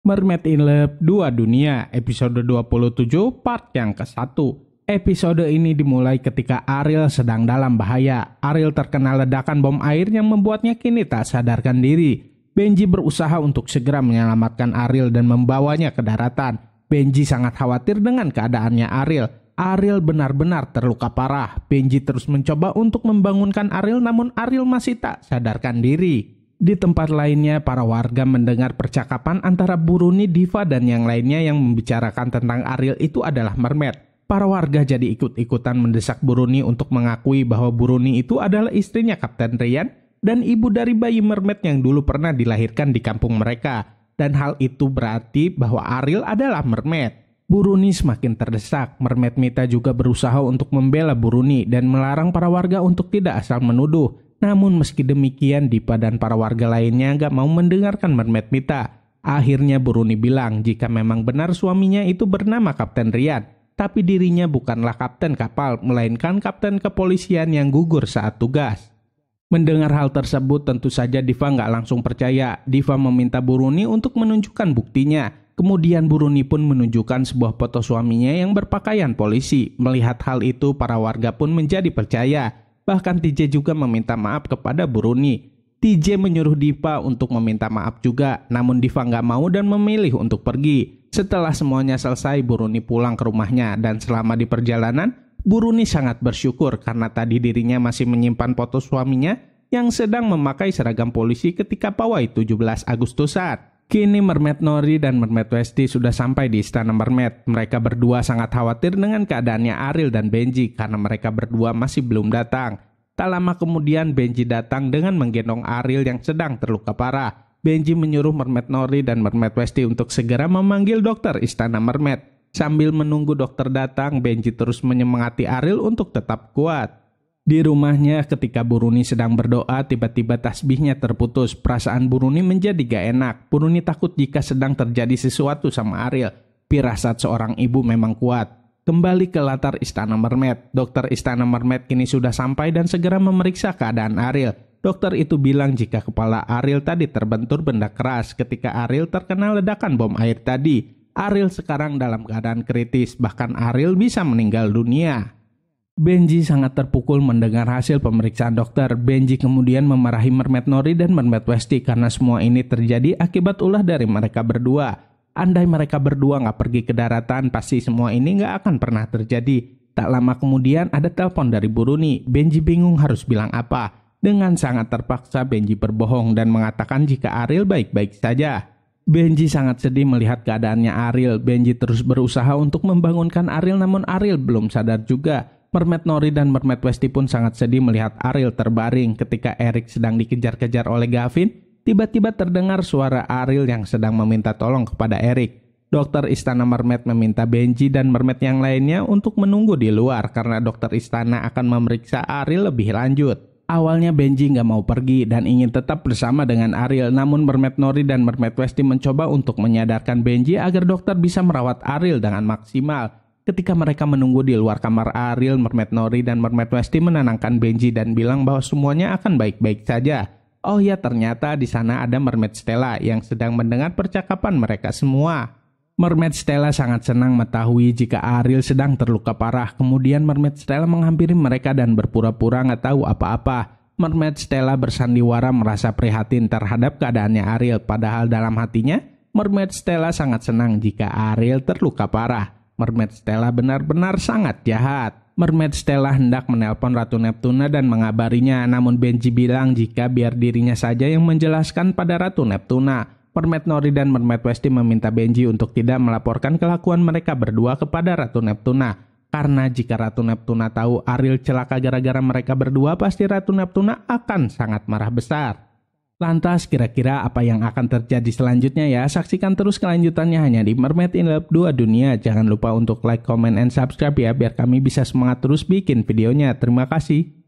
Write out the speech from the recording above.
Mermaid in Love 2 Dunia, episode 27, part yang ke-1. Episode ini dimulai ketika Ariel sedang dalam bahaya. Ariel terkena ledakan bom air yang membuatnya kini tak sadarkan diri. Benji berusaha untuk segera menyelamatkan Ariel dan membawanya ke daratan. Benji sangat khawatir dengan keadaannya Ariel. Ariel benar-benar terluka parah. Benji terus mencoba untuk membangunkan Ariel, namun Ariel masih tak sadarkan diri. Di tempat lainnya, para warga mendengar percakapan antara Buruni, Diva, dan yang lainnya yang membicarakan tentang Ariel itu adalah mermaid. Para warga jadi ikut-ikutan mendesak Buruni untuk mengakui bahwa Buruni itu adalah istrinya Kapten Ryan dan ibu dari bayi mermaid yang dulu pernah dilahirkan di kampung mereka. Dan hal itu berarti bahwa Ariel adalah mermaid. Buruni semakin terdesak. Mermaid Mita juga berusaha untuk membela Buruni dan melarang para warga untuk tidak asal menuduh. Namun meski demikian, Diva dan para warga lainnya gak mau mendengarkan Mermaid Mita. Akhirnya Buruni bilang jika memang benar suaminya itu bernama Kapten Ryan, tapi dirinya bukanlah kapten kapal, melainkan kapten kepolisian yang gugur saat tugas. Mendengar hal tersebut, tentu saja Diva gak langsung percaya. Diva meminta Buruni untuk menunjukkan buktinya. Kemudian Buruni pun menunjukkan sebuah foto suaminya yang berpakaian polisi. Melihat hal itu, para warga pun menjadi percaya. Bahkan TJ juga meminta maaf kepada Buruni. TJ menyuruh Diva untuk meminta maaf juga, namun Diva nggak mau dan memilih untuk pergi. Setelah semuanya selesai, Buruni pulang ke rumahnya dan selama di perjalanan, Buruni sangat bersyukur karena tadi dirinya masih menyimpan foto suaminya yang sedang memakai seragam polisi ketika pawai 17 Agustusan. Kini Mermaid Nori dan Mermaid Westi sudah sampai di istana Mermaid. Mereka berdua sangat khawatir dengan keadaannya Ariel dan Benji karena mereka berdua masih belum datang. Tak lama kemudian Benji datang dengan menggendong Ariel yang sedang terluka parah. Benji menyuruh Mermaid Nori dan Mermaid Westi untuk segera memanggil dokter istana Mermaid. Sambil menunggu dokter datang, Benji terus menyemangati Ariel untuk tetap kuat. Di rumahnya ketika Buruni sedang berdoa, tiba-tiba tasbihnya terputus. Perasaan Buruni menjadi gak enak. Buruni takut jika sedang terjadi sesuatu sama Ariel. Firasat seorang ibu memang kuat. Kembali ke latar istana Mermaid. Dokter istana Mermaid kini sudah sampai dan segera memeriksa keadaan Ariel. Dokter itu bilang jika kepala Ariel tadi terbentur benda keras ketika Ariel terkena ledakan bom air tadi. Ariel sekarang dalam keadaan kritis, bahkan Ariel bisa meninggal dunia. Benji sangat terpukul mendengar hasil pemeriksaan dokter. Benji kemudian memarahi Mermaid Nori dan Mermaid Westi karena semua ini terjadi akibat ulah dari mereka berdua. Andai mereka berdua gak pergi ke daratan, pasti semua ini gak akan pernah terjadi. Tak lama kemudian ada telepon dari Buruni. Benji bingung harus bilang apa. Dengan sangat terpaksa Benji berbohong dan mengatakan jika Ariel baik-baik saja. Benji sangat sedih melihat keadaannya Ariel. Benji terus berusaha untuk membangunkan Ariel, namun Ariel belum sadar juga. Mermaid Nori dan Mermaid Westi pun sangat sedih melihat Ariel terbaring. Ketika Eric sedang dikejar-kejar oleh Gavin, tiba-tiba terdengar suara Ariel yang sedang meminta tolong kepada Eric. Dokter istana Mermaid meminta Benji dan Mermaid yang lainnya untuk menunggu di luar karena dokter istana akan memeriksa Ariel lebih lanjut. Awalnya Benji nggak mau pergi dan ingin tetap bersama dengan Ariel, namun Mermaid Nori dan Mermaid Westi mencoba untuk menyadarkan Benji agar dokter bisa merawat Ariel dengan maksimal. Ketika mereka menunggu di luar kamar Ariel, Mermaid Nori dan Mermaid Westi menenangkan Benji dan bilang bahwa semuanya akan baik-baik saja. Oh ya, ternyata di sana ada Mermaid Stella yang sedang mendengar percakapan mereka semua. Mermaid Stella sangat senang mengetahui jika Ariel sedang terluka parah. Kemudian Mermaid Stella menghampiri mereka dan berpura-pura nggak tahu apa-apa. Mermaid Stella bersandiwara merasa prihatin terhadap keadaannya Ariel. Padahal dalam hatinya, Mermaid Stella sangat senang jika Ariel terluka parah. Mermaid Stella benar-benar sangat jahat. Mermaid Stella hendak menelpon Ratu Neptuna dan mengabarinya, namun Benji bilang jika biar dirinya saja yang menjelaskan pada Ratu Neptuna. Mermaid Nori dan Mermaid Westi meminta Benji untuk tidak melaporkan kelakuan mereka berdua kepada Ratu Neptuna. Karena jika Ratu Neptuna tahu Ariel celaka gara-gara mereka berdua, pasti Ratu Neptuna akan sangat marah besar. Lantas kira-kira apa yang akan terjadi selanjutnya ya? Saksikan terus kelanjutannya hanya di Mermaid in Love 2 Dunia. Jangan lupa untuk like, comment, and subscribe ya biar kami bisa semangat terus bikin videonya. Terima kasih.